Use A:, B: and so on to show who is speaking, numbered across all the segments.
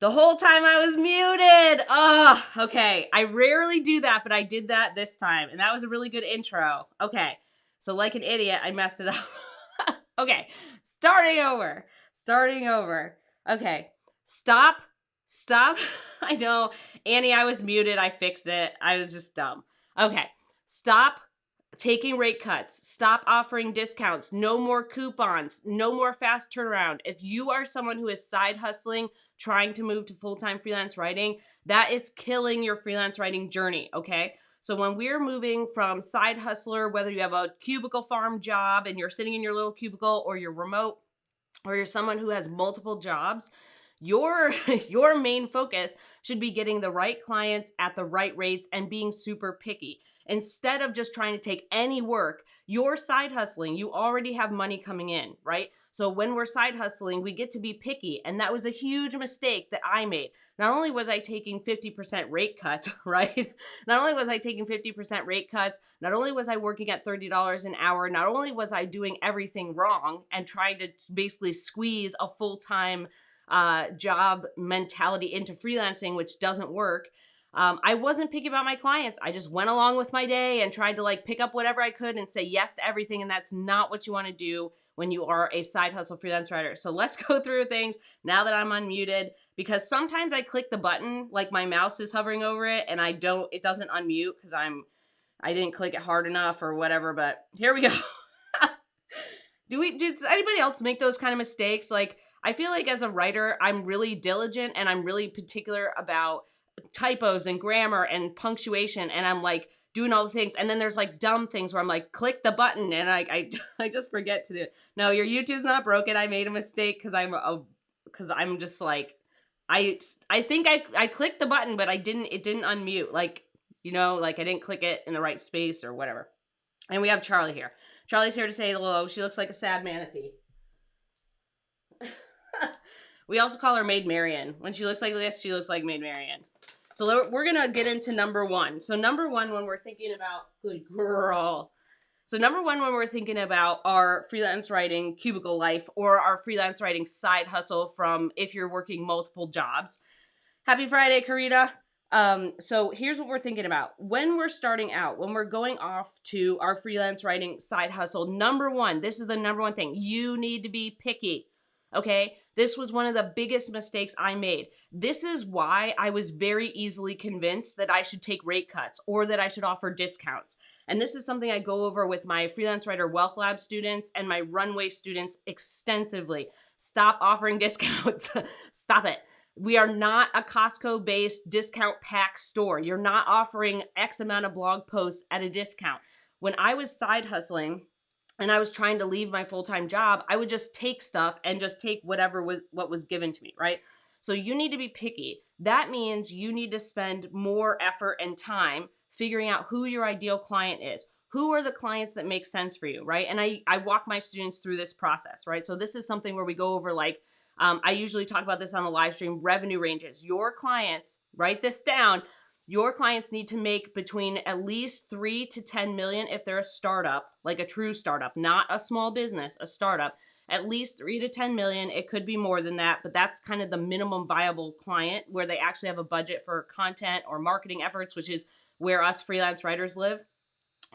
A: The whole time I was muted. Oh, okay. I rarely do that, but I did that this time. And that was a really good intro. Okay. So like an idiot, I messed it up. Okay. Starting over. Okay. Stop. I know. Annie, I was muted. I fixed it. I was just dumb. Okay. Stop taking rate cuts. Stop offering discounts. No more coupons. No more fast turnaround. If you are someone who is side hustling, trying to move to full-time freelance writing, that is killing your freelance writing journey, okay? So when we're moving from side hustler, whether you have a cubicle farm job and you're sitting in your little cubicle, or you're remote, or you're someone who has multiple jobs, your main focus should be getting the right clients at the right rates and being super picky. Instead of just trying to take any work, you're side hustling. You already have money coming in, right? So when we're side hustling, we get to be picky. And that was a huge mistake that I made. Not only was I taking 50% rate cuts, right? Not only was I taking 50% rate cuts, not only was I working at $30 an hour, not only was I doing everything wrong and trying to basically squeeze a full-time job mentality into freelancing, which doesn't work. I wasn't picky about my clients. I just went along with my day and tried to like pick up whatever I could and say yes to everything. And that's not what you want to do when you are a side hustle freelance writer. So let's go through things now that I'm unmuted, because sometimes I click the button, like my mouse is hovering over it and it doesn't unmute because I didn't click it hard enough or whatever, but here we go. Does anybody else make those kind of mistakes? Like, I feel like as a writer, I'm really diligent and I'm really particular about typos and grammar and punctuation, and I'm like doing all the things, and then there's like dumb things where I'm like click the button and I just forget to do it. No, your YouTube's not broken. I made a mistake because I'm just like I think I clicked the button, but it didn't unmute, like, like I didn't click it in the right space or whatever. And we have Charlie here. Charlie's here to say hello. She looks like a sad manatee. We also call her Maid Marian. When she looks like this, she looks like Maid Marian. So we're going to get into number one. So number one, when we're thinking about, good girl. So number one, when we're thinking about our freelance writing cubicle life or our freelance writing side hustle from if you're working multiple jobs. Happy Friday, Karita. So here's what we're thinking about. When we're starting out, when we're going off to our freelance writing side hustle, number one, this is the number one thing. You need to be picky. Okay? This was one of the biggest mistakes I made. This is why I was very easily convinced that I should take rate cuts or that I should offer discounts. And this is something I go over with my Freelance Writer Wealth Lab students and my Runway students extensively. Stop offering discounts. Stop it. We are not a Costco-based discount pack store. You're not offering X amount of blog posts at a discount. When I was side hustling and I was trying to leave my full-time job, I would just take stuff and just take what was given to me, right? So you need to be picky. That means you need to spend more effort and time figuring out who your ideal client is. Who are the clients that make sense for you, right? And I walk my students through this process, right? So this is something where we go over like, I usually talk about this on the live stream, revenue ranges. Your clients, write this down, your clients need to make between at least 3 to 10 million if they're a startup, like a true startup, not a small business, a startup. At least 3 to 10 million. It could be more than that, but that's kind of the minimum viable client where they actually have a budget for content or marketing efforts, which is where us freelance writers live.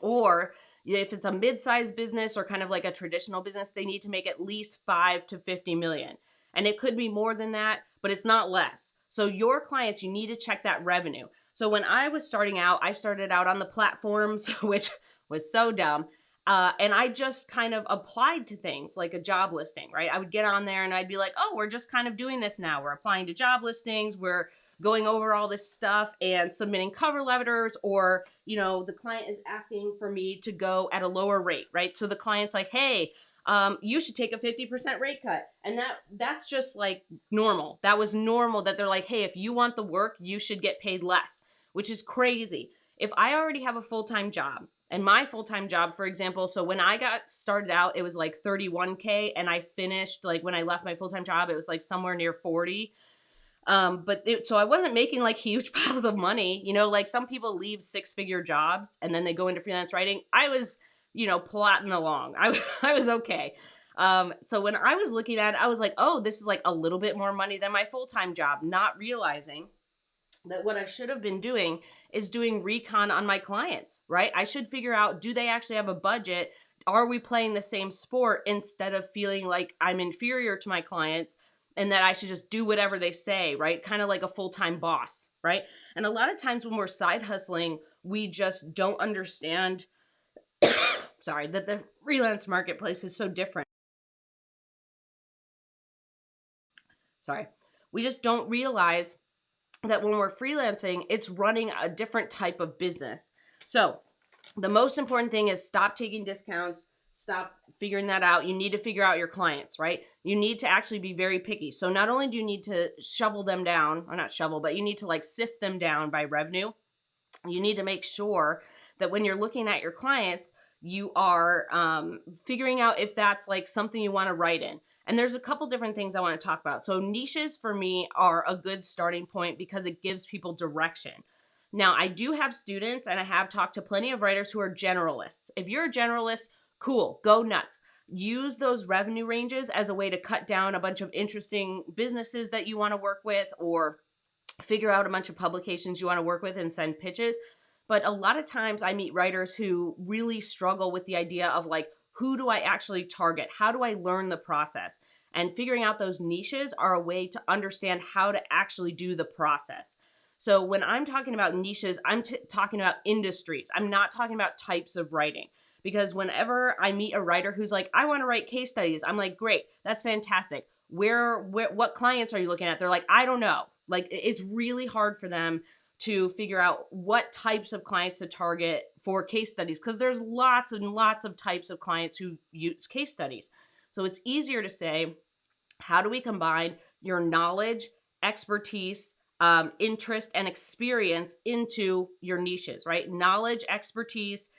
A: Or if it's a mid-sized business or kind of like a traditional business, they need to make at least 5 to 50 million. And it could be more than that, but it's not less. So your clients, you need to check that revenue. So when I was starting out, I started out on the platforms, which was so dumb. And I just kind of applied to things like a job listing, right? I would get on there and I'd be like, oh, we're just kind of doing this now. We're applying to job listings. We're going over all this stuff and submitting cover letters, or, the client is asking for me to go at a lower rate, right? So the client's like, hey, you should take a 50% rate cut. And that's just like normal. That was normal that they're like, hey, if you want the work, you should get paid less, which is crazy. If I already have a full-time job, and my full-time job, for example, so when I got started out, it was like 31K, and I finished, like when I left my full-time job, it was like somewhere near 40. So I wasn't making like huge piles of money, like some people leave 6-figure jobs and then they go into freelance writing. I was, plodding along. I was okay. So when I was looking at it, I was like, oh, this is like a little bit more money than my full-time job, not realizing that what I should have been doing is doing recon on my clients, right? I should figure out, do they actually have a budget? Are we playing the same sport, instead of feeling like I'm inferior to my clients and that I should just do whatever they say, right? Kind of like a full-time boss, right? And a lot of times when we're side hustling, we just don't understand, sorry, that the freelance marketplace is so different. Sorry. We just don't realize that when we're freelancing, it's running a different type of business. So the most important thing is stop taking discounts, stop figuring that out. You need to figure out your clients, right? You need to actually be very picky. So not only do you need to shovel them down, or not shovel, but you need to like sift them down by revenue. You need to make sure that when you're looking at your clients, you are figuring out if that's like something you want to write in. And there's a couple different things I want to talk about. So niches for me are a good starting point because it gives people direction. Now, I do have students and I have talked to plenty of writers who are generalists. If you're a generalist, cool, go nuts. Use those revenue ranges as a way to cut down a bunch of interesting businesses that you want to work with, or figure out a bunch of publications you want to work with and send pitches. But a lot of times I meet writers who really struggle with the idea of like, who do I actually target? How do I learn the process? And figuring out those niches are a way to understand how to actually do the process. So when I'm talking about niches, I'm talking about industries. I'm not talking about types of writing. Because whenever I meet a writer who's like, I want to write case studies, I'm like, great, that's fantastic. What clients are you looking at? They're like, I don't know. Like, it's really hard for them to figure out what types of clients to target for case studies, because there's lots and lots of types of clients who use case studies. So it's easier to say, how do we combine your knowledge, expertise, interest, and experience into your niches, right? Knowledge, expertise,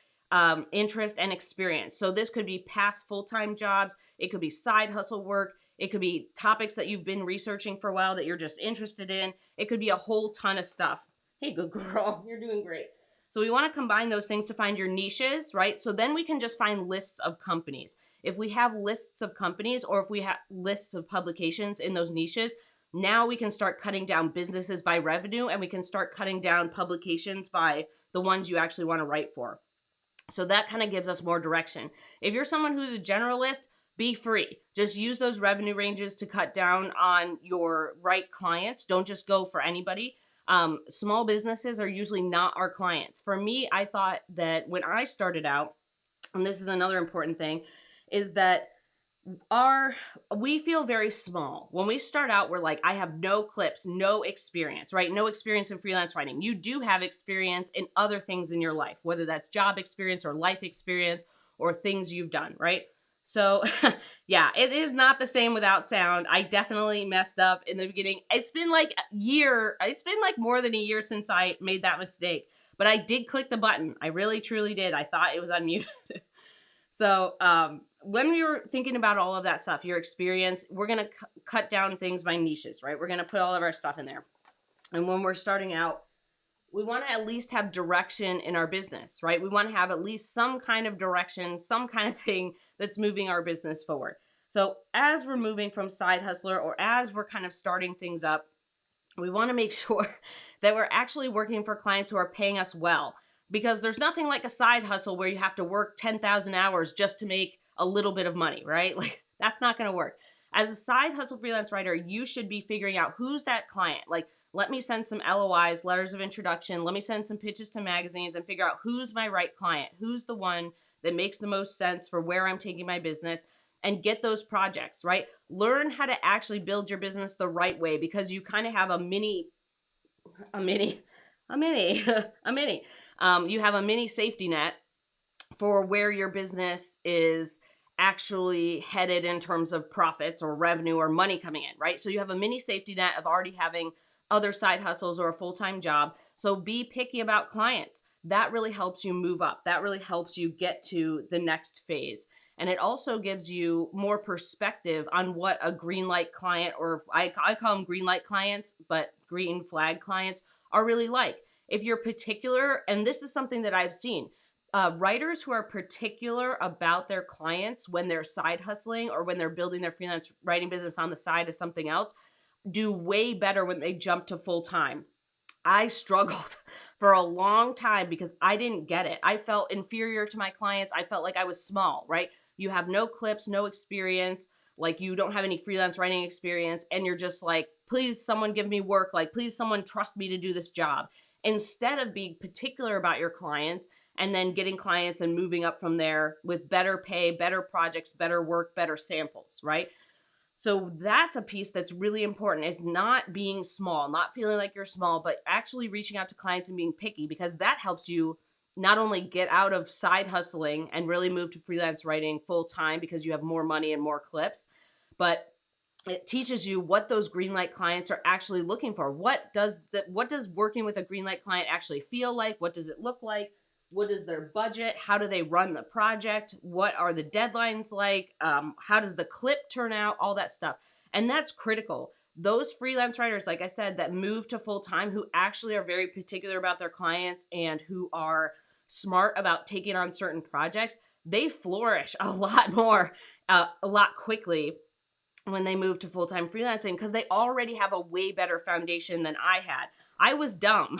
A: interest, and experience. So this could be past full-time jobs. It could be side hustle work. It could be topics that you've been researching for a while that you're just interested in. It could be a whole ton of stuff. Hey, good girl, you're doing great. So we want to combine those things to find your niches, right? So then we can just find lists of companies. If we have lists of companies, or if we have lists of publications in those niches, now we can start cutting down businesses by revenue, and we can start cutting down publications by the ones you actually want to write for. So that kind of gives us more direction. If you're someone who's a generalist, be free. Just use those revenue ranges to cut down on your right clients. Don't just go for anybody. Small businesses are usually not our clients. For me, I thought that when I started out, and this is another important thing, is that our we feel very small when we start out. We're like, I have no clips, no experience, right? No experience in freelance writing. You do have experience in other things in your life, whether that's job experience or life experience or things you've done, right? So yeah, it is not the same without sound. I definitely messed up in the beginning. It's been like more than a year since I made that mistake, but I did click the button. I really truly did. I thought it was unmuted. So when we were thinking about all of that stuff, your experience, we're going to cut down things by niches, right? We're going to put all of our stuff in there. And when we're starting out, we want to at least have direction in our business, right? We want to have at least some kind of direction, some kind of thing that's moving our business forward. So as we're moving from side hustler, or as we're kind of starting things up, we want to make sure that we're actually working for clients who are paying us well, because there's nothing like a side hustle where you have to work 10,000 hours just to make a little bit of money, right? Like, that's not going to work. As a side hustle freelance writer, you should be figuring out who's that client. Like, let me send some LOIs, letters of introduction. Let me send some pitches to magazines and figure out who's my right client, who's the one that makes the most sense for where I'm taking my business, and get those projects, right? Learn how to actually build your business the right way, because you kind of have a mini, a mini, you have a mini safety net for where your business is actually headed in terms of profits or revenue or money coming in, right? So you have a mini safety net of already having other side hustles or a full-time job. So be picky about clients. That really helps you move up. That really helps you get to the next phase. And it also gives you more perspective on what a green light client, or I call them green light clients, but green flag clients, are really like. If you're particular, and this is something that I've seen, writers who are particular about their clients when they're side hustling or when they're building their freelance writing business on the side of something else do way better when they jump to full time. I struggled for a long time because I didn't get it. I felt inferior to my clients. I felt like I was small, right? You have no clips, no experience, like you don't have any freelance writing experience, and you're just like, please, someone give me work. Like, please, someone trust me to do this job. Instead of being particular about your clients and then getting clients and moving up from there with better pay, better projects, better work, better samples, right? So that's a piece that's really important, is not being small, not feeling like you're small, but actually reaching out to clients and being picky, because that helps you not only get out of side hustling and really move to freelance writing full time because you have more money and more clips, but it teaches you what those green light clients are actually looking for. What does working with a green light client actually feel like? What does it look like? What is their budget? How do they run the project? What are the deadlines like? How does the clip turn out? All that stuff. And that's critical. Those freelance writers, like I said, that move to full time, who actually are very particular about their clients and who are smart about taking on certain projects, they flourish a lot more, a lot quickly when they moved to full-time freelancing, because they already have a way better foundation than I had. I was dumb.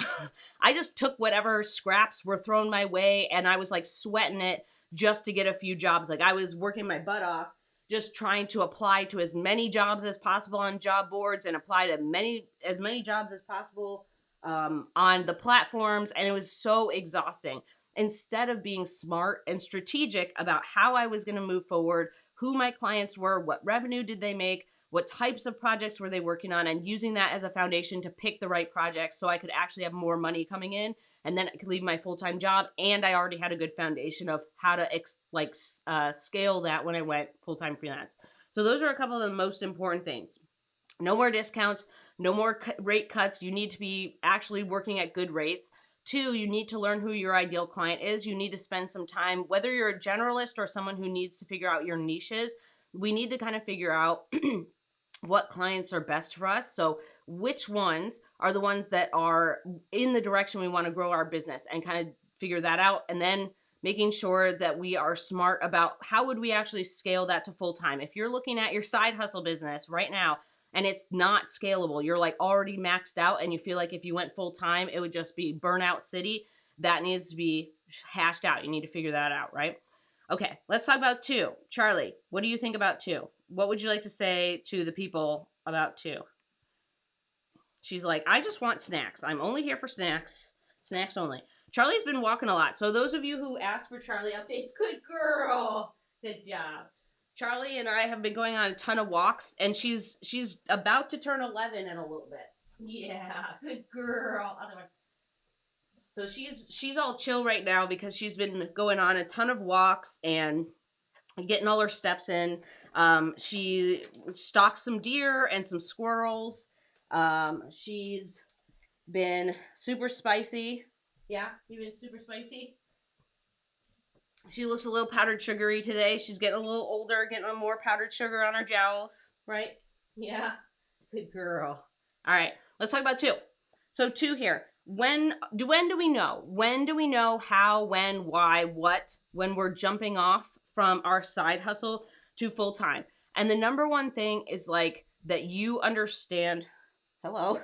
A: I just took whatever scraps were thrown my way and I was like sweating it just to get a few jobs. Like I was working my butt off just trying to apply to as many jobs as possible on job boards and apply to as many jobs as possible on the platforms, and it was so exhausting. Instead of being smart and strategic about how I was going to move forward, who my clients were, what revenue did they make, what types of projects were they working on, and using that as a foundation to pick the right projects so I could actually have more money coming in, and then I could leave my full-time job, and I already had a good foundation of how to scale that when I went full-time freelance. So those are a couple of the most important things. No more discounts, no more rate cuts. You need to be actually working at good rates. Two, you need to learn who your ideal client is. You need to spend some time, whether you're a generalist or someone who needs to figure out your niches, we need to kind of figure out what clients are best for us. So which ones are the ones that are in the direction we want to grow our business, and kind of figure that out. And then making sure that we are smart about how would we actually scale that to full time. If you're looking at your side hustle business right now and it's not scalable, you're like already maxed out and you feel like if you went full time, it would just be burnout city. That needs to be hashed out. You need to figure that out, right? Okay, let's talk about 2. Charlie, what do you think about 2? What would you like to say to the people about 2? She's like, I just want snacks. I'm only here for snacks. Snacks only. Charlie's been walking a lot. So those of you who asked for Charlie updates, good girl. Good job. Charlie and I have been going on a ton of walks, and she's about to turn 11 in a little bit. Yeah, good girl. Other one. So she's all chill right now because she's been going on a ton of walks and getting all her steps in. She stalked some deer and some squirrels. She's been super spicy. Yeah, you've been super spicy. She looks a little powdered sugary today. She's getting a little older, getting a more powdered sugar on her jowls, right? Yeah, good girl. All right, let's talk about 2. So 2 here. When do we know? When do we know how, when, why, what, when we're jumping off from our side hustle to full time? And the number one thing is like that you understand. Hello.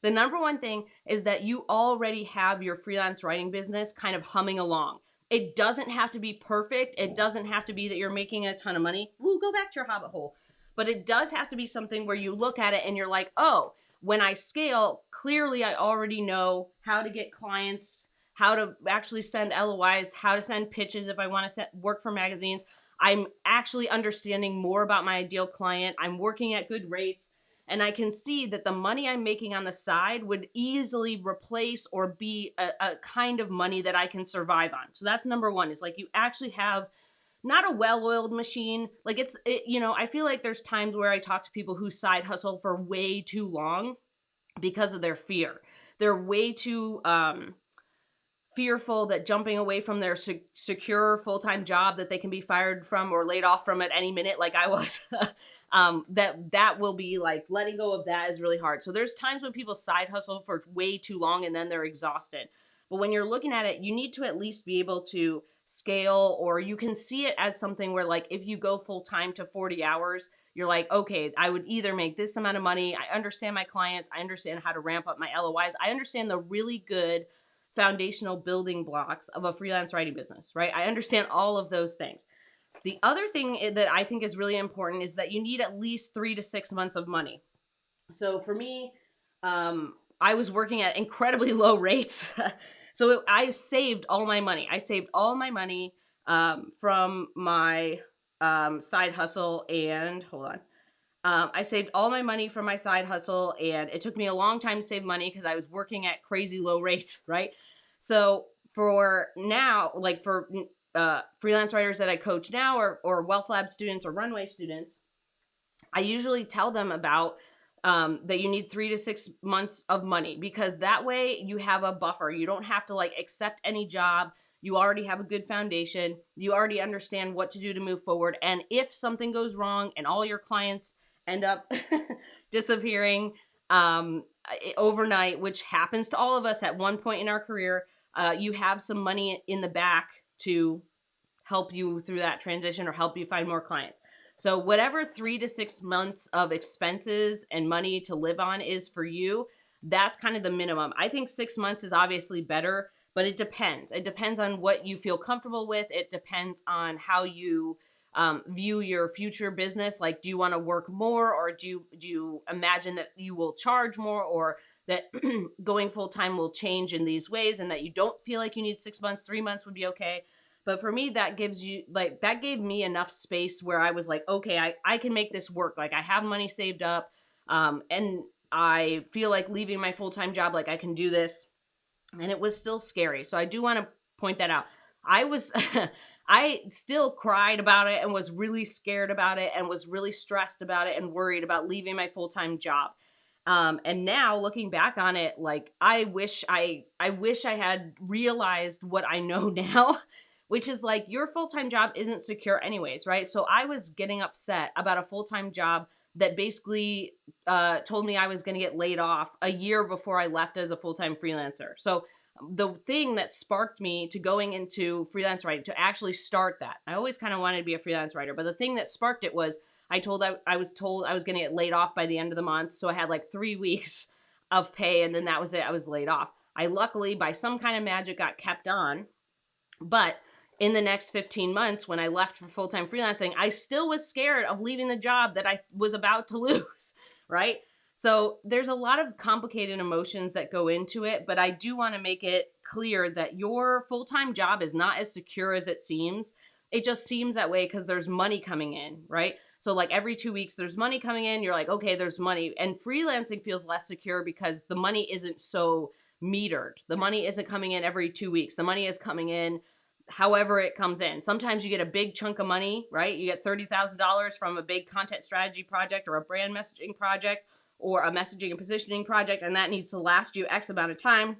A: The number one thing is that you already have your freelance writing business kind of humming along. It doesn't have to be perfect. It doesn't have to be that you're making a ton of money. Ooh, go back to your hobbit hole. But it does have to be something where you look at it and you're like, oh, when I scale, clearly I already know how to get clients, how to actually send LOIs, how to send pitches if I want to work for magazines. I'm actually understanding more about my ideal client. I'm working at good rates. And I can see that the money I'm making on the side would easily replace or be a kind of money that I can survive on. So that's number one, is like you actually have not a well-oiled machine. Like I feel like there's times where I talk to people who side hustle for way too long because of their fear. They're way too fearful that jumping away from their secure full-time job that they can be fired from or laid off from at any minute, like I was, that will be like letting go of that is really hard. So there's times when people side hustle for way too long and then they're exhausted. But when you're looking at it, you need to at least be able to scale, or you can see it as something where, like, if you go full time to 40 hours, you're like, okay, I would either make this amount of money. I understand my clients. I understand how to ramp up my LOIs. I understand the really good foundational building blocks of a freelance writing business, right? I understand all of those things. The other thing that I think is really important is that you need at least 3 to 6 months of money. So for me, I was working at incredibly low rates. I saved all my money. I saved all my money from my side hustle. And hold on. I saved all my money from my side hustle, and it took me a long time to save money because I was working at crazy low rates, right? So for now, like for freelance writers that I coach now, or Wealth Lab students or Runway students, I usually tell them about that you need 3 to 6 months of money, because that way you have a buffer. You don't have to like accept any job. You already have a good foundation. You already understand what to do to move forward. And if something goes wrong and all your clients end up disappearing overnight, which happens to all of us at one point in our career, you have some money in the back to help you through that transition or help you find more clients. So whatever 3 to 6 months of expenses and money to live on is for you, that's kind of the minimum. I think 6 months is obviously better, but it depends. It depends on what you feel comfortable with. It depends on how you view your future business. Like, do you want to work more, or do you imagine that you will charge more, or that going full time will change in these ways, and that you don't feel like you need 6 months, 3 months would be okay. But for me, that gave me enough space where I was like, okay, I can make this work. Like, I have money saved up, and I feel like leaving my full-time job, like I can do this. And it was still scary. So I do want to point that out. I was, I still cried about it and was really scared about it and was really stressed about it and worried about leaving my full-time job. And now looking back on it, like I wish I had realized what I know now, which is like your full-time job isn't secure anyways, right? So I was getting upset about a full-time job that basically told me I was going to get laid off a year before I left as a full-time freelancer. So the thing that sparked me to going into freelance writing, to actually start that, I always kind of wanted to be a freelance writer, but the thing that sparked it was I was told I was going to get laid off by the end of the month. So I had like 3 weeks of pay, and then that was it. I was laid off. I luckily, by some kind of magic, got kept on. But in the next 15 months, when I left for full-time freelancing, I still was scared of leaving the job that I was about to lose, right? So there's a lot of complicated emotions that go into it, but I do want to make it clear that your full-time job is not as secure as it seems. It just seems that way because there's money coming in, right? So like every 2 weeks, there's money coming in. You're like, okay, there's money. And freelancing feels less secure because the money isn't so metered. The money isn't coming in every 2 weeks. The money is coming in however it comes in. Sometimes you get a big chunk of money, right? You get $30,000 from a big content strategy project or a brand messaging project or a messaging and positioning project, and that needs to last you X amount of time.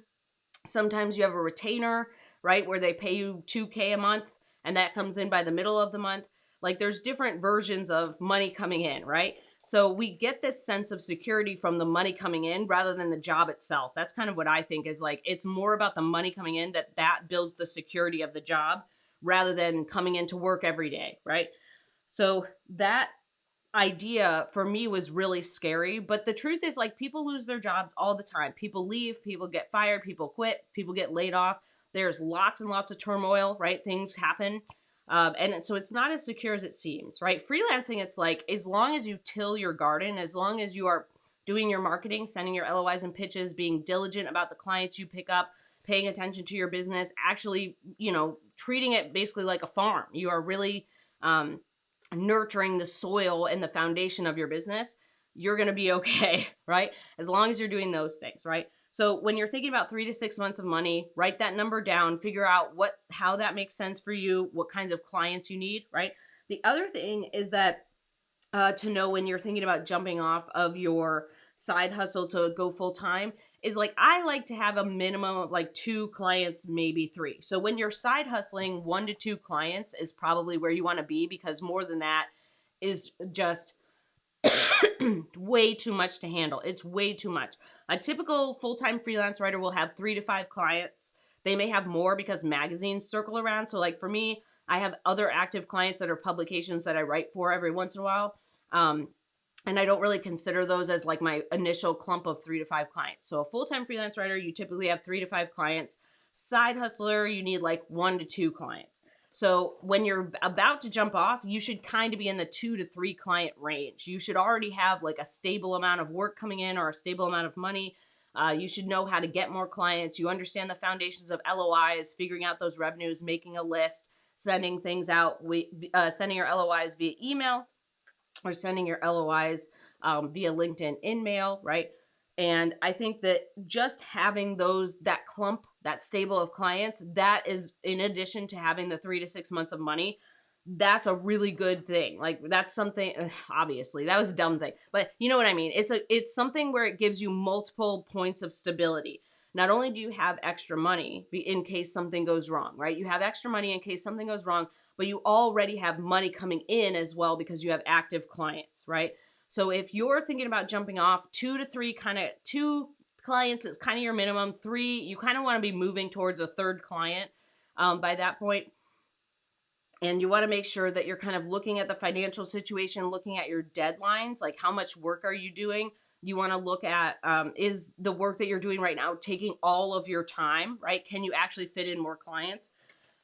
A: Sometimes you have a retainer, right, where they pay you $2K a month, and that comes in by the middle of the month. Like, there's different versions of money coming in, right? So we get this sense of security from the money coming in rather than the job itself. That's kind of what I think is like, it's more about the money coming in that builds the security of the job rather than coming into work every day, right? So that idea for me was really scary. But the truth is, like, people lose their jobs all the time. People leave, people get fired, people quit, people get laid off. There's lots and lots of turmoil, right? Things happen. And so it's not as secure as it seems, right? Freelancing, it's like, as long as you till your garden, as long as you are doing your marketing, sending your LOIs and pitches, being diligent about the clients you pick up, paying attention to your business, actually, treating it basically like a farm. You are really nurturing the soil and the foundation of your business, you're going to be okay, right? As long as you're doing those things, right? So when you're thinking about 3 to 6 months of money, write that number down, figure out how that makes sense for you, what kinds of clients you need, right? The other thing is that to know when you're thinking about jumping off of your side hustle to go full time is like, I like to have a minimum of like 2 clients, maybe 3. So when you're side hustling, 1 to 2 clients is probably where you want to be, because more than that is just way too much to handle. It's way too much. A typical full-time freelance writer will have 3 to 5 clients. They may have more because magazines circle around. So like for me, I have other active clients that are publications that I write for every once in a while. And I don't really consider those as like my initial clump of 3 to 5 clients. So a full-time freelance writer, you typically have 3 to 5 clients. Side hustler, you need like 1 to 2 clients. So when you're about to jump off, you should kind of be in the 2 to 3 client range. You should already have like a stable amount of work coming in or a stable amount of money. You should know how to get more clients. You understand the foundations of LOIs, figuring out those revenues, making a list, sending things out, sending your LOIs via email, or sending your LOIs via LinkedIn in mail, right? And I think that just having that clump, that stable of clients, that is in addition to having the 3 to 6 months of money, that's a really good thing. Like that's something, obviously that was a dumb thing, but you know what I mean? It's something where it gives you multiple points of stability. Not only do you have extra money in case something goes wrong, right? You have extra money in case something goes wrong, but you already have money coming in as well because you have active clients, right? So if you're thinking about jumping off, 2 to 3, kind of 2 clients is kind of your minimum. 3, you kind of want to be moving towards a third client by that point. And you want to make sure that you're kind of looking at the financial situation, looking at your deadlines, like how much work are you doing? You want to look at, is the work that you're doing right now taking all of your time, right? Can you actually fit in more clients?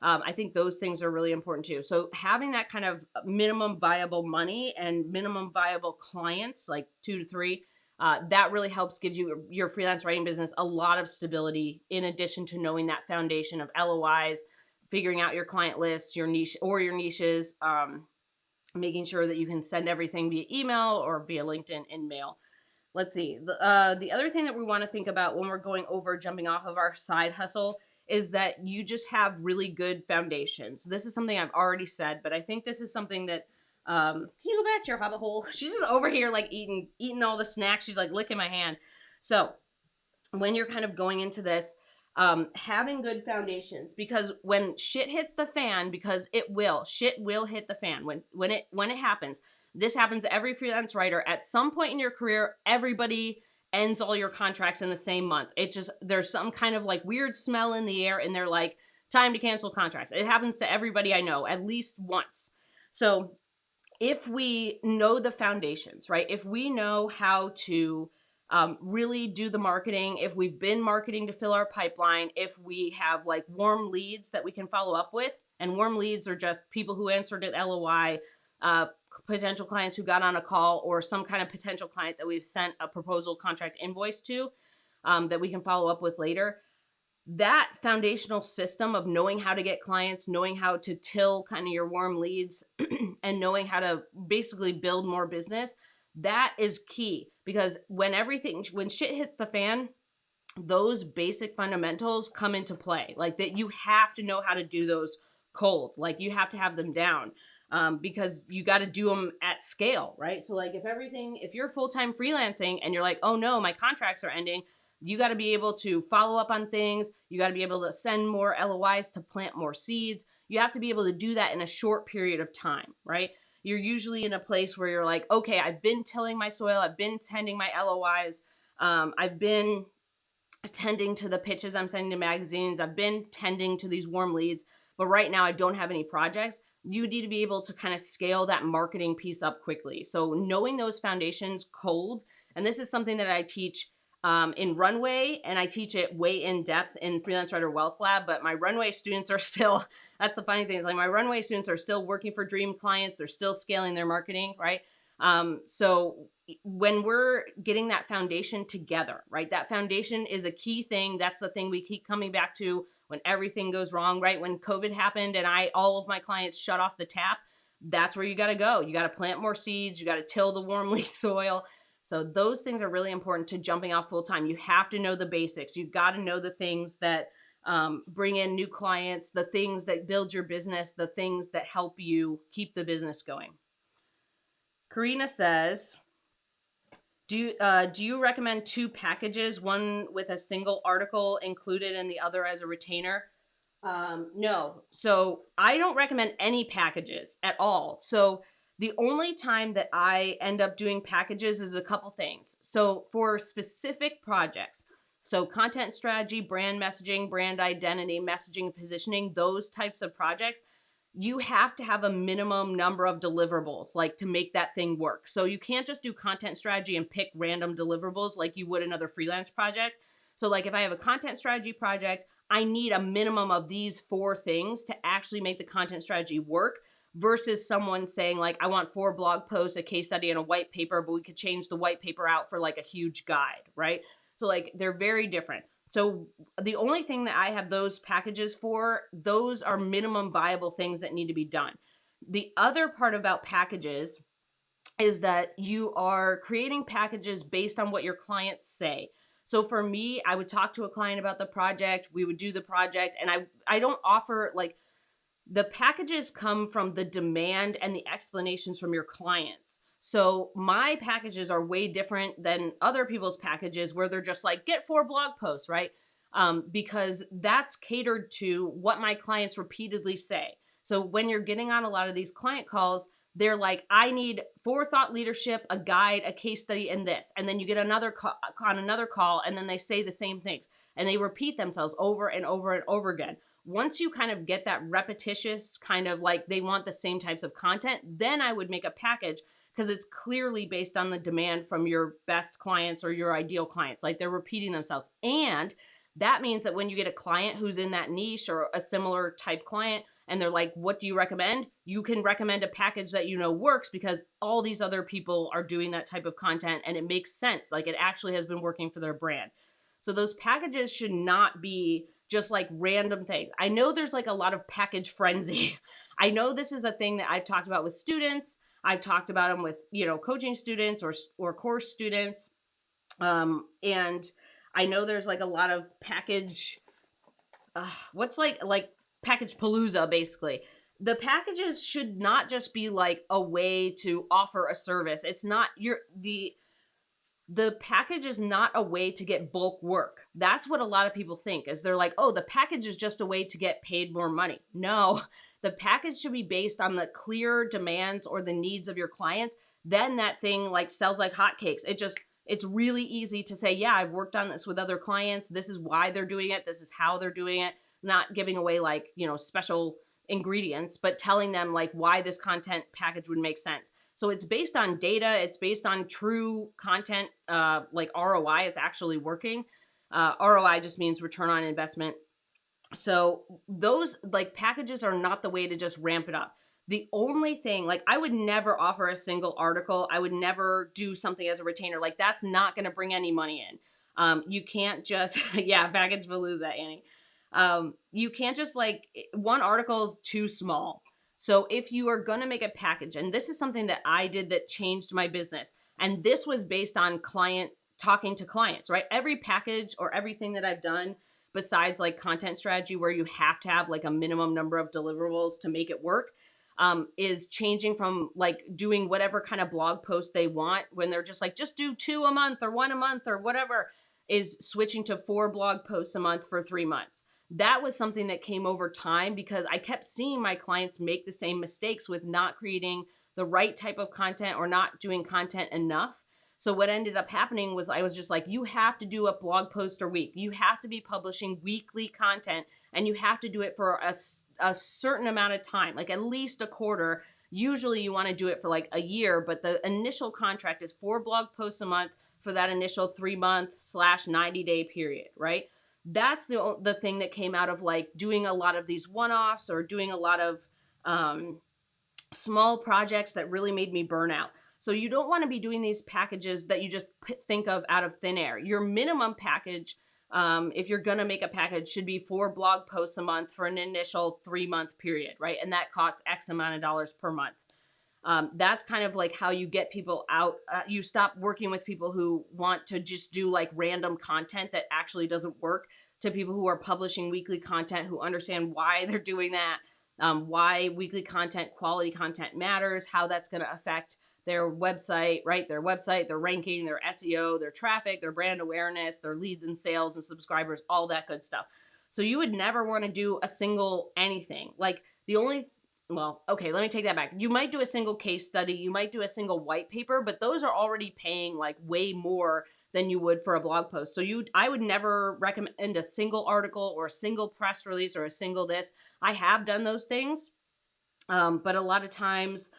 A: I think those things are really important too. So having that kind of minimum viable money and minimum viable clients, like 2 to 3, that really helps give you your freelance writing business a lot of stability, in addition to knowing that foundation of LOIs, figuring out your client lists, your niche or your niches, making sure that you can send everything via email or via LinkedIn in mail. Let's see. The other thing that we want to think about when we're going over jumping off of our side hustle is that you just have really good foundations. This is something I've already said, but I think this is something that can you go back to your hobbit hole? She's just over here like eating all the snacks. She's like licking my hand. So when you're kind of going into this, having good foundations, because when shit hits the fan, because shit will hit the fan when it happens. This happens to every freelance writer. At some point in your career, everybody ends all your contracts in the same month. There's some kind of like weird smell in the air and they're like, time to cancel contracts. It happens to everybody I know at least once. So if we know the foundations, right? If we know how to really do the marketing, if we've been marketing to fill our pipeline, if we have like warm leads that we can follow up with, and warm leads are just people who answered at LOI, potential clients who got on a call, or some kind of potential client that we've sent a proposal, contract, invoice to, that we can follow up with later. That foundational system of knowing how to get clients, knowing how to till kind of your warm leads, and knowing how to basically build more business, that is key. Because when shit hits the fan, those basic fundamentals come into play. Like that, you have to know how to do those cold. Like you have to have them down, because you got to do them at scale, right? So like if you're full-time freelancing and you're like, oh no, my contracts are ending, you got to be able to follow up on things. You got to be able to send more LOIs to plant more seeds. You have to be able to do that in a short period of time, right? You're usually in a place where you're like, okay, I've been tilling my soil. I've been tending my LOIs. I've been tending to the pitches I'm sending to magazines. I've been tending to these warm leads, but right now I don't have any projects. You need to be able to kind of scale that marketing piece up quickly. So knowing those foundations cold, and this is something that I teach in Runway, and I teach it way in depth in Freelance Writer Wealth Lab, but my Runway students are still, that's the funny thing, is like my Runway students are still working for dream clients. They're still scaling their marketing, right? So when we're getting that foundation together, right? That foundation is a key thing. That's the thing we keep coming back to when everything goes wrong, right? When COVID happened and all of my clients shut off the tap, that's where you got to go. You got to plant more seeds. You got to till the warm lead soil. So those things are really important to jumping off full time. You have to know the basics. You've got to know the things that bring in new clients, the things that build your business, the things that help you keep the business going. Karina says, do you recommend 2 packages, one with a single article included and the other as a retainer? No. So I don't recommend any packages at all. So the only time that I end up doing packages is a couple things. So for specific projects, So content strategy, brand messaging, brand identity, messaging, positioning, those types of projects, you have to have a minimum number of deliverables like to make that thing work. So you can't just do content strategy and pick random deliverables like you would another freelance project. So like if I have a content strategy project, I need a minimum of these 4 things to actually make the content strategy work versus someone saying like, I want 4 blog posts, a case study, and a white paper, but we could change the white paper out for like a huge guide, right? So like they're very different. So the only thing that I have those packages for, those are minimum viable things that need to be done. The other part about packages is that you are creating packages based on what your clients say. So for me, I would talk to a client about the project, we would do the project, and I don't offer like, the packages come from the demand and the explanations from your clients. So my packages are way different than other people's packages where they're just like, get 4 blog posts, right? Because that's catered to what my clients repeatedly say. So when you're getting on a lot of these client calls, they're like, I need 4 thought leadership, a guide, a case study, and this. And then you get another on another call, and then they say the same things. And they repeat themselves over and over and over again. Once you kind of get that repetitious kind of like they want the same types of content, then I would make a package because it's clearly based on the demand from your best clients or your ideal clients. Like they're repeating themselves. And that means that when you get a client who's in that niche or a similar type client and they're like, what do you recommend? You can recommend a package that you know works because all these other people are doing that type of content and it makes sense. Like it actually has been working for their brand. So those packages should not be just like random things. I know there's like a lot of package frenzy. I know this is a thing that I've talked about with students. I've talked about them with, coaching students or course students. And I know there's like a lot of package, what's like package palooza basically. The packages should not just be like a way to offer a service. It's not the package is not a way to get bulk work. That's what a lot of people think is they're like, oh, the package is just a way to get paid more money. No, the package should be based on the clear demands or the needs of your clients. Then that thing like sells like hotcakes. It's really easy to say, yeah, I've worked on this with other clients. This is why they're doing it. This is how they're doing it. Not giving away like, special ingredients, but telling them like why this content package would make sense. So it's based on data. It's based on true content, like ROI. It's actually working. ROI just means return on investment. So those like packages are not the way to just ramp it up. The only thing, like I would never offer a single article. I would never do something as a retainer. Like that's not going to bring any money in. You can't just, yeah, package palooza, Annie. You can't just like, one article is too small. So if you are going to make a package, and this is something that I did that changed my business, and this was based on talking to clients, right? Every package or everything that I've done besides like content strategy where you have to have like a minimum number of deliverables to make it work, is changing from like doing whatever kind of blog post they want when they're just like, just do 2 a month or 1 a month or whatever, is switching to 4 blog posts a month for 3 months. That was something that came over time because I kept seeing my clients make the same mistakes with not creating the right type of content or not doing content enough. So what ended up happening was I was just like, you have to do a blog post a week. You have to be publishing weekly content and you have to do it for a certain amount of time, like at least a quarter. Usually you want to do it for like a year, but the initial contract is 4 blog posts a month for that initial 3-month/90-day period, right? That's the thing that came out of like doing a lot of these one-offs or doing a lot of small projects that really made me burn out. So you don't want to be doing these packages that you just think of out of thin air. Your minimum package, if you're going to make a package, should be 4 blog posts a month for an initial 3-month period, right? And that costs X amount of dollars per month. That's kind of like how you get people out. You stop working with people who want to just do like random content that actually doesn't work, to people who are publishing weekly content, who understand why they're doing that, why weekly content, quality content matters, how that's going to affect their website, right? Their website, their ranking, their SEO, their traffic, their brand awareness, their leads and sales and subscribers, all that good stuff. So you would never want to do a single anything. Like well, okay, let me take that back. You might do a single case study, you might do a single white paper, but those are already paying like way more than you would for a blog post. So I would never recommend a single article or a single press release or a single this. I have done those things, but a lot of times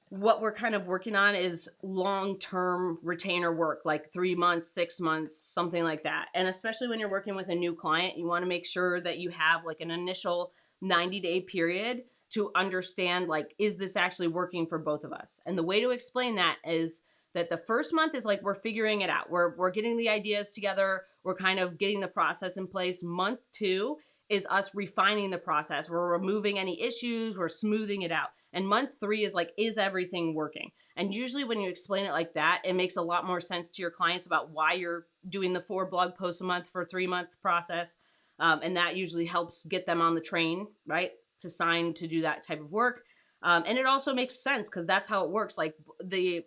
A: what we're kind of working on is long-term retainer work, like 3 months, 6 months, something like that. And especially when you're working with a new client, you want to make sure that you have like an initial 90-day period to understand, like, is this actually working for both of us? And the way to explain that is that the first month is like we're figuring it out. We're getting the ideas together. We're kind of getting the process in place. Month 2 is us refining the process. We're removing any issues. We're smoothing it out. And month 3 is like, is everything working? And usually when you explain it like that, it makes a lot more sense to your clients about why you're doing the 4 blog posts a month for a 3-month process. And that usually helps get them on the train, right, to sign to do that type of work. And it also makes sense because that's how it works. Like the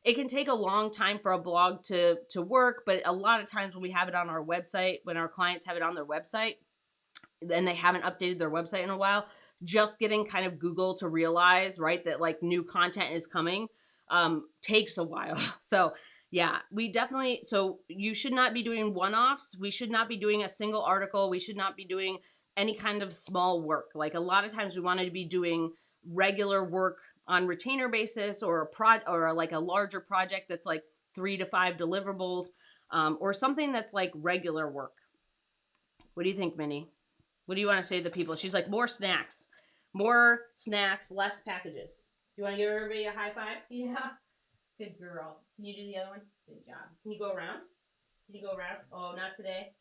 A: it can take a long time for a blog to work, but a lot of times when we have it on our website, when our clients have it on their website, and they haven't updated their website in a while, just getting kind of Google to realize, right, that like new content is coming takes a while. So yeah, so you should not be doing one-offs. We should not be doing a single article. We should not be doing any kind of small work. Like a lot of times we wanted to be doing regular work on retainer basis, or like a larger project that's like 3 to 5 deliverables, or something that's like regular work. What do you think, Minnie? What do you want to say to the people? She's like, more snacks, less packages. Do you want to give everybody a high five? Yeah. Good girl. Can you do the other one? Good job. Can you go around? Can you go around? Oh, not today.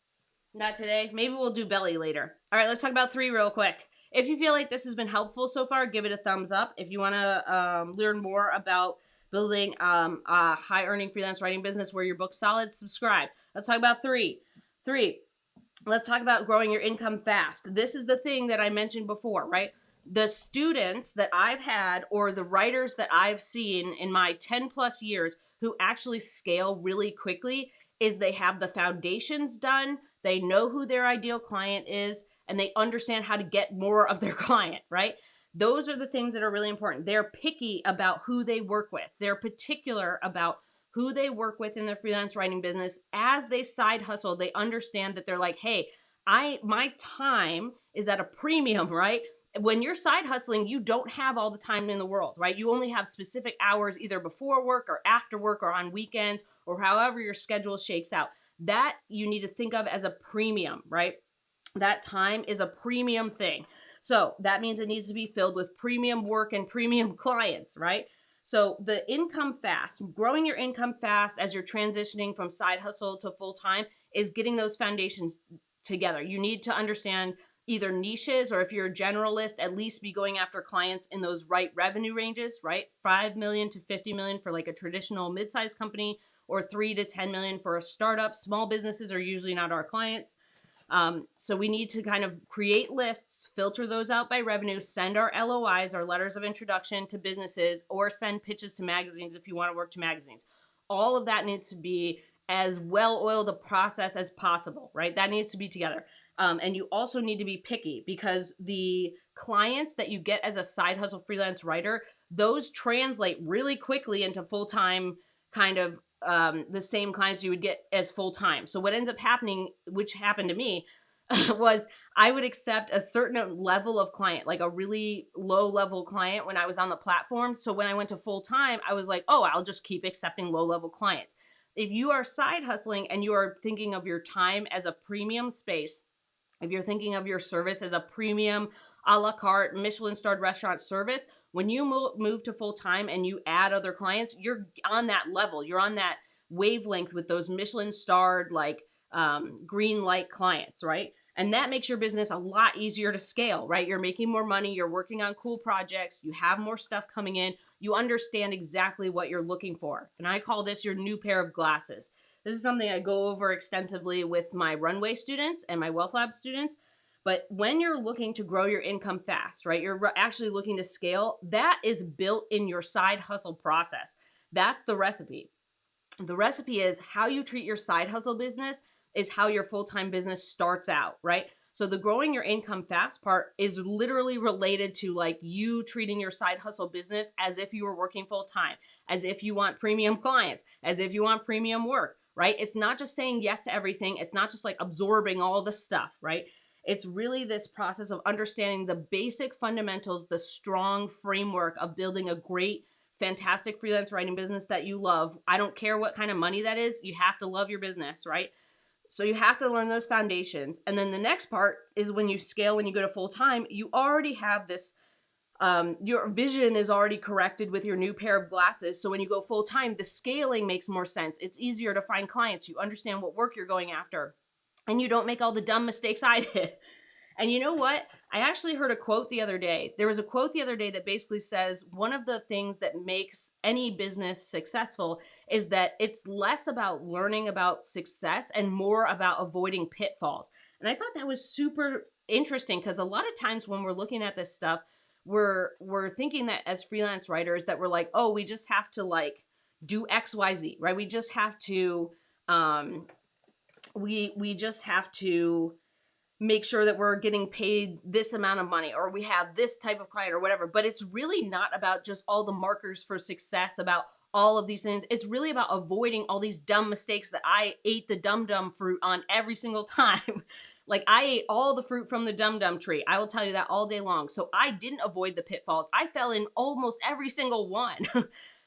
A: Not today. Maybe we'll do belly later. All right, let's talk about 3 real quick. If you feel like this has been helpful so far, give it a thumbs up. If you want to learn more about building a high-earning freelance writing business where your book's solid, subscribe. Let's talk about 3. Let's talk about growing your income fast. This is the thing that I mentioned before, right? The students that I've had, or the writers that I've seen in my 10 plus years who actually scale really quickly, is they have the foundations done, they know who their ideal client is, and they understand how to get more of their client, right? Those are the things that are really important. They're picky about who they work with. They're particular about who they work with in their freelance writing business. As they side hustle, they understand that they're like, hey, my time is at a premium, right? When you're side hustling, you don't have all the time in the world, right? You only have specific hours either before work or after work or on weekends or however your schedule shakes out. That you need to think of as a premium, right? That time is a premium thing. So that means it needs to be filled with premium work and premium clients, right? So the income fast, growing your income fast as you're transitioning from side hustle to full time, is getting those foundations together. You need to understand either niches, or if you're a generalist, at least be going after clients in those right revenue ranges, right? 5 million to 50 million for like a traditional mid-sized company, or 3 to 10 million for a startup. Small businesses are usually not our clients. So we need to kind of create lists, filter those out by revenue, send our LOIs, our letters of introduction, to businesses, or send pitches to magazines if you want to work to magazines. All of that needs to be as well-oiled a process as possible, right? That needs to be together. And you also need to be picky, because the clients that you get as a side hustle freelance writer, those translate really quickly into full-time kind of the same clients you would get as full-time. So what ends up happening, which happened to me, was I would accept a certain level of client, like a really low-level client when I was on the platform. So when I went to full-time, I was like, oh, I'll just keep accepting low-level clients. If you are side hustling and you are thinking of your time as a premium space, if you're thinking of your service as a premium a la carte Michelin-starred restaurant service, when you move to full-time and you add other clients, you're on that level. You're on that wavelength with those Michelin-starred, like green light clients, right? And that makes your business a lot easier to scale, right? You're making more money. You're working on cool projects. You have more stuff coming in. You understand exactly what you're looking for. And I call this your new pair of glasses. This is something I go over extensively with my runway students and my Wealth Lab students. But when you're looking to grow your income fast, right, you're actually looking to scale, that is built in your side hustle process. That's the recipe. The recipe is how you treat your side hustle business is how your full-time business starts out, right? So the growing your income fast part is literally related to like you treating your side hustle business as if you were working full time, as if you want premium clients, as if you want premium work, right? It's not just saying yes to everything. It's not just like absorbing all the stuff, right? It's really this process of understanding the basic fundamentals, the strong framework of building a great, fantastic freelance writing business that you love. I don't care what kind of money that is. You have to love your business, right? So you have to learn those foundations. And then the next part is when you scale, when you go to full time, you already have this, your vision is already corrected with your new pair of glasses. So when you go full time, the scaling makes more sense. It's easier to find clients. You understand what work you're going after, and you don't make all the dumb mistakes I did. And you know what? I actually heard a quote the other day. There was a quote the other day that basically says one of the things that makes any business successful is that it's less about learning about success and more about avoiding pitfalls. And I thought that was super interesting because a lot of times when we're looking at this stuff, we're thinking that as freelance writers that we're like, oh, we just have to like do XYZ, right? We just have to we just have to make sure that we're getting paid this amount of money or we have this type of client or whatever. But it's really not about just all the markers for success, about all of these things. It's really about avoiding all these dumb mistakes that I ate the dum-dum fruit on every single time. Like I ate all the fruit from the dum-dum tree. I will tell you that all day long. So I didn't avoid the pitfalls. I fell in almost every single one.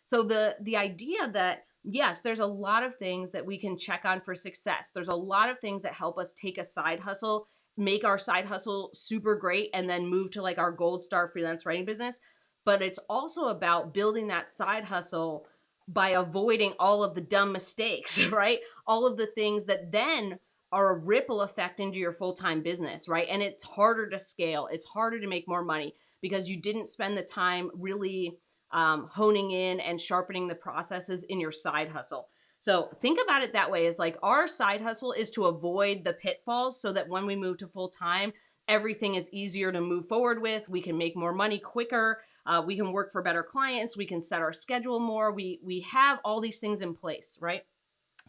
A: So the idea that yes, there's a lot of things that we can check on for success. There's a lot of things that help us take a side hustle, make our side hustle super great, and then move to like our gold star freelance writing business. But it's also about building that side hustle by avoiding all of the dumb mistakes, right? All of the things that then are a ripple effect into your full-time business, right? And it's harder to scale. It's harder to make more money because you didn't spend the time really honing in and sharpening the processes in your side hustle. So think about it that way, is like our side hustle is to avoid the pitfalls so that when we move to full time, everything is easier to move forward with. We can make more money quicker. We can work for better clients. We can set our schedule more. We have all these things in place, right?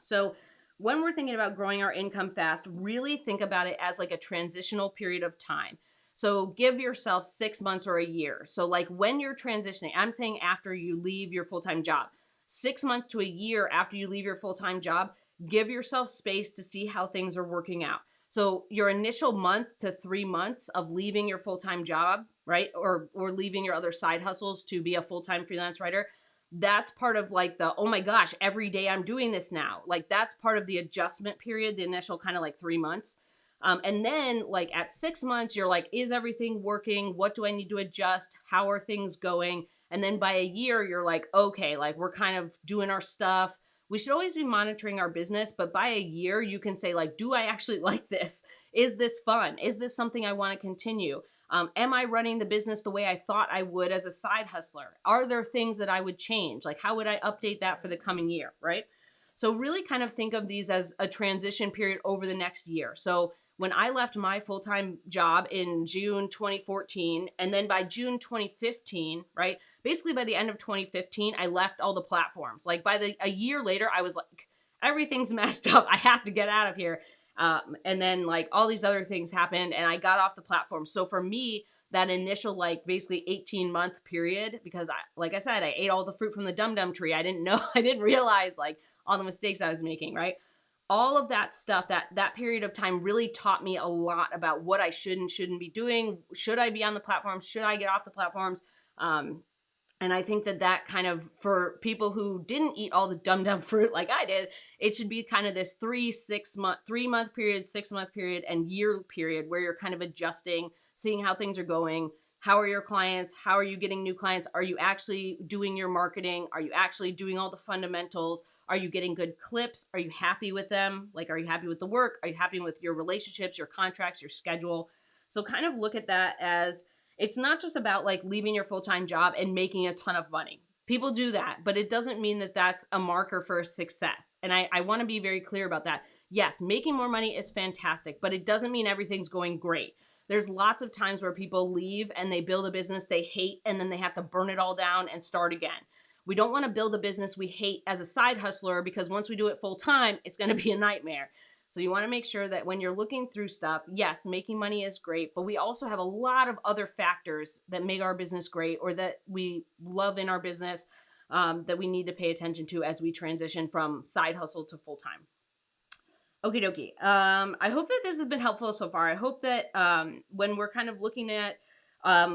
A: So when we're thinking about growing our income fast, really think about it as like a transitional period of time. So give yourself 6 months or a year. So like when you're transitioning, I'm saying after you leave your full-time job, 6 months to a year after you leave your full-time job, give yourself space to see how things are working out. So your initial month to 3 months of leaving your full-time job, right? Or leaving your other side hustles to be a full-time freelance writer, that's part of like the, oh my gosh, every day I'm doing this now. Like that's part of the adjustment period, the initial kind of like 3 months. And then like at 6 months, you're like, is everything working? What do I need to adjust? How are things going? And then by a year, you're like, okay, like we're kind of doing our stuff. We should always be monitoring our business, but by a year, you can say like, do I actually like this? Is this fun? Is this something I want to continue? Am I running the business the way I thought I would as a side hustler? Are there things that I would change? Like how would I update that for the coming year, right? So really kind of think of these as a transition period over the next year. So when I left my full-time job in June 2014, and then by June 2015, right? Basically by the end of 2015, I left all the platforms. Like by a year later, I was like, everything's messed up. I have to get out of here. And then like all these other things happened and I got off the platform. So for me, that initial like basically 18-month period, because like I said, I ate all the fruit from the dum-dum tree. I didn't know, I didn't realize like all the mistakes I was making, right? All of that stuff, that period of time really taught me a lot about what I should and shouldn't be doing. Should I be on the platforms? Should I get off the platforms? And I think that kind of, for people who didn't eat all the dum-dum fruit like I did, it should be kind of this 3-month period, 6-month period, and year period where you're kind of adjusting, seeing how things are going. How are your clients? How are you getting new clients? Are you actually doing your marketing? Are you actually doing all the fundamentals? Are you getting good clips? Are you happy with them? Like, are you happy with the work? Are you happy with your relationships, your contracts, your schedule? So kind of look at that as, it's not just about like leaving your full-time job and making a ton of money. People do that, but it doesn't mean that that's a marker for success. And I want to be very clear about that. Yes, making more money is fantastic, but it doesn't mean everything's going great. There's lots of times where people leave and they build a business they hate and then they have to burn it all down and start again. We don't want to build a business we hate as a side hustler, because once we do it full time, it's going to be a nightmare. So you want to make sure that when you're looking through stuff, yes, making money is great, but we also have a lot of other factors that make our business great or that we love in our business, that we need to pay attention to as we transition from side hustle to full time. Okie dokie. I hope that this has been helpful so far. I hope that when we're kind of looking at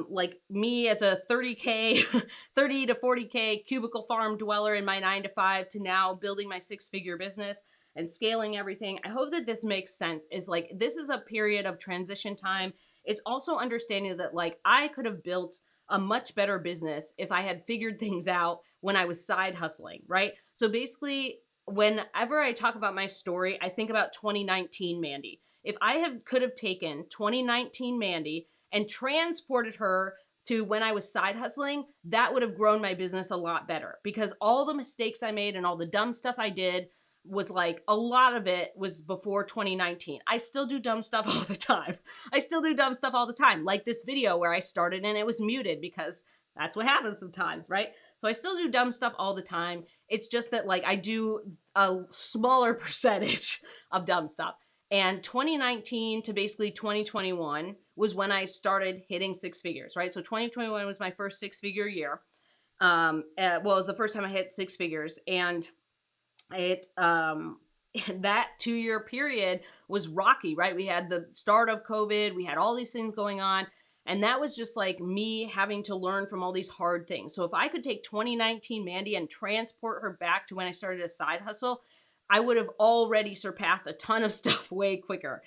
A: like me as a 30K, 30 to 40K cubicle farm dweller in my 9 to 5 to now building my 6-figure business and scaling everything, I hope that this makes sense. Is like, this is a period of transition time. It's also understanding that like I could have built a much better business if I had figured things out when I was side hustling, right? So basically, whenever I talk about my story, I think about 2019 Mandy. If I could have taken 2019 Mandy and transported her to when I was side hustling, that would have grown my business a lot better, because all the mistakes I made and all the dumb stuff I did was like, a lot of it was before 2019. I still do dumb stuff all the time. I still do dumb stuff all the time. Like this video where I started and it was muted because that's what happens sometimes, right? So I still do dumb stuff all the time. It's just that like I do a smaller percentage of dumb stuff. And 2019 to basically 2021 was when I started hitting 6 figures, right? So 2021 was my first 6-figure year. Well, it was the first time I hit 6 figures, and it that 2-year period was rocky, right? We had the start of COVID, we had all these things going on, and that was just like me having to learn from all these hard things. So if I could take 2019 Mandy and transport her back to when I started a side hustle, I would have already surpassed a ton of stuff way quicker.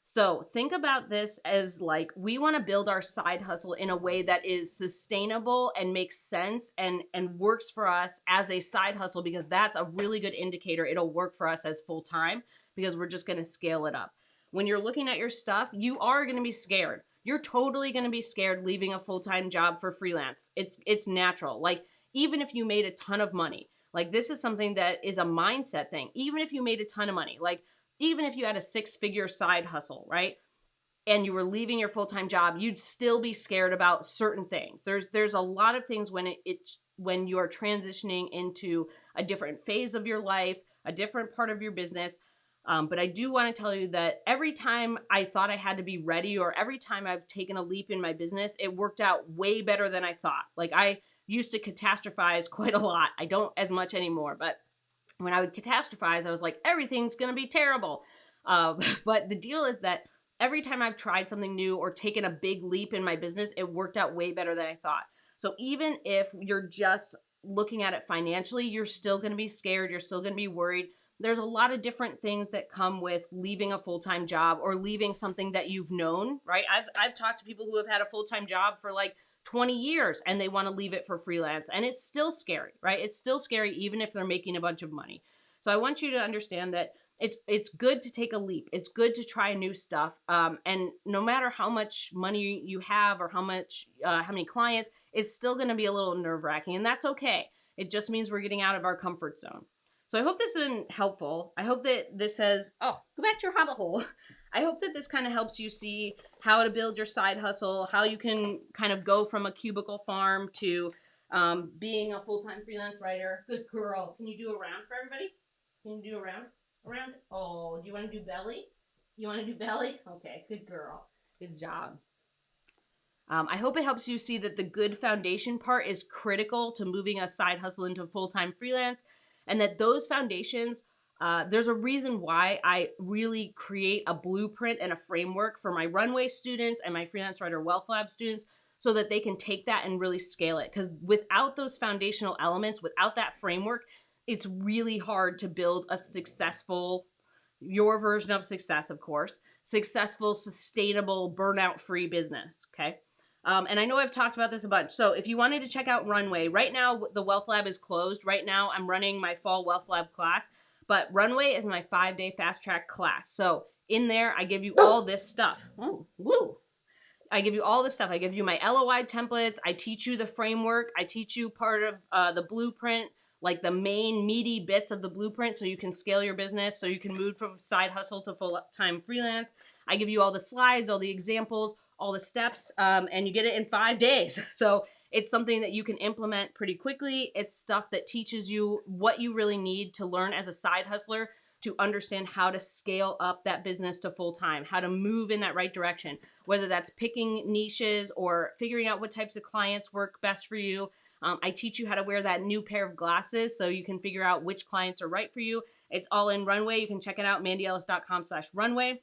A: So think about this as like, we want to build our side hustle in a way that is sustainable and makes sense and works for us as a side hustle, because that's a really good indicator it'll work for us as full time, because we're just going to scale it up. When you're looking at your stuff, you are going to be scared. You're totally going to be scared leaving a full-time job for freelance. It's natural. Like, even if you made a ton of money, like this is something that is a mindset thing. Even if you made a ton of money, like even if you had a 6-figure side hustle, right? And you were leaving your full-time job, you'd still be scared about certain things. There's a lot of things when when you are transitioning into a different phase of your life, a different part of your business. But I do want to tell you that every time I thought I had to be ready, or every time I've taken a leap in my business, it worked out way better than I thought. Like, I used to catastrophize quite a lot. I don't as much anymore, but when I would catastrophize, I was like, everything's going to be terrible. But the deal is that every time I've tried something new or taken a big leap in my business, it worked out way better than I thought. So even if you're just looking at it financially, you're still going to be scared. You're still going to be worried. There's a lot of different things that come with leaving a full-time job or leaving something that you've known, right? I've talked to people who have had a full-time job for like 20 years and they want to leave it for freelance, and it's still scary, right? It's still scary even if they're making a bunch of money. So I want you to understand that it's good to take a leap. It's good to try new stuff. And no matter how much money you have or how many clients, it's still going to be a little nerve-wracking, and that's okay. It just means we're getting out of our comfort zone. So I hope this has been helpful. I hope that this has, oh, go back to your hobbit hole. I hope that this kind of helps you see how to build your side hustle, how you can kind of go from a cubicle farm to being a full-time freelance writer. Good girl. Can you do a round for everybody? Can you do a round? Around? Oh, do you want to do belly? You want to do belly? Okay, good girl. Good job. I hope it helps you see that the good foundation part is critical to moving a side hustle into full-time freelance, and that those foundations, there's a reason why I really create a blueprint and a framework for my runway students and my freelance writer wealth lab students, so that they can take that and really scale it. Because without those foundational elements, without that framework, it's really hard to build a successful, your version of success, of course, successful, sustainable, burnout-free business, okay? And I know I've talked about this a bunch. So if you wanted to check out Runway, right now the Wealth Lab is closed. Right now I'm running my fall Wealth Lab class, but Runway is my 5-day fast track class. So in there, I give you all this stuff. Oh, woo. I give you all this stuff. I give you my LOI templates. I teach you the framework. I teach you part of the blueprint, like the main meaty bits of the blueprint, so you can scale your business, so you can move from side hustle to full-time freelance. I give you all the slides, all the examples, all the steps, and you get it in 5 days. So it's something that you can implement pretty quickly. It's stuff that teaches you what you really need to learn as a side hustler to understand how to scale up that business to full time, how to move in that right direction, whether that's picking niches or figuring out what types of clients work best for you. I teach you how to wear that new pair of glasses so you can figure out which clients are right for you. It's all in Runway. You can check it out, mandyellis.com/runway.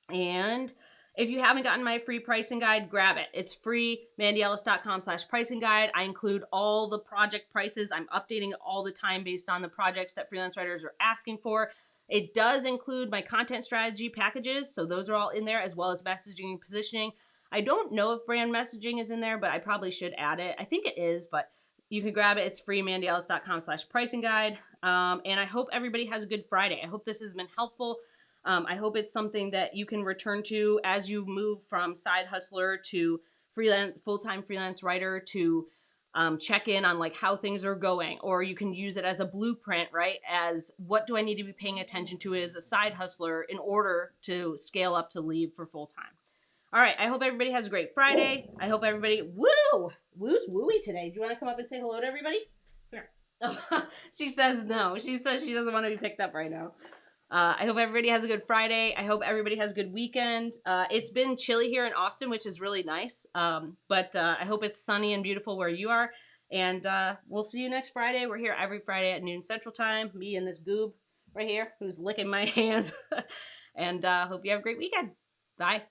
A: And if you haven't gotten my free pricing guide, grab it. It's free, mandyellis.com/pricing guide. I include all the project prices. I'm updating it all the time based on the projects that freelance writers are asking for. It does include my content strategy packages, so those are all in there, as well as messaging and positioning. I don't know if brand messaging is in there, but I probably should add it. I think it is, but you can grab it. It's free, mandyellis.com/pricing guide. And I hope everybody has a good Friday. I hope this has been helpful. I hope it's something that you can return to as you move from side hustler to freelance, full-time freelance writer, to check in on like how things are going, or you can use it as a blueprint, right? As what do I need to be paying attention to as a side hustler in order to scale up to leave for full-time. All right, I hope everybody has a great Friday. I hope everybody, woo's wooey today. Do you want to come up and say hello to everybody? Here. Oh, she says no. She says she doesn't want to be picked up right now. I hope everybody has a good Friday. I hope everybody has a good weekend. It's been chilly here in Austin, which is really nice. But I hope it's sunny and beautiful where you are. And we'll see you next Friday. We're here every Friday at noon Central Time. Me and this goob right here who's licking my hands. And hope you have a great weekend. Bye.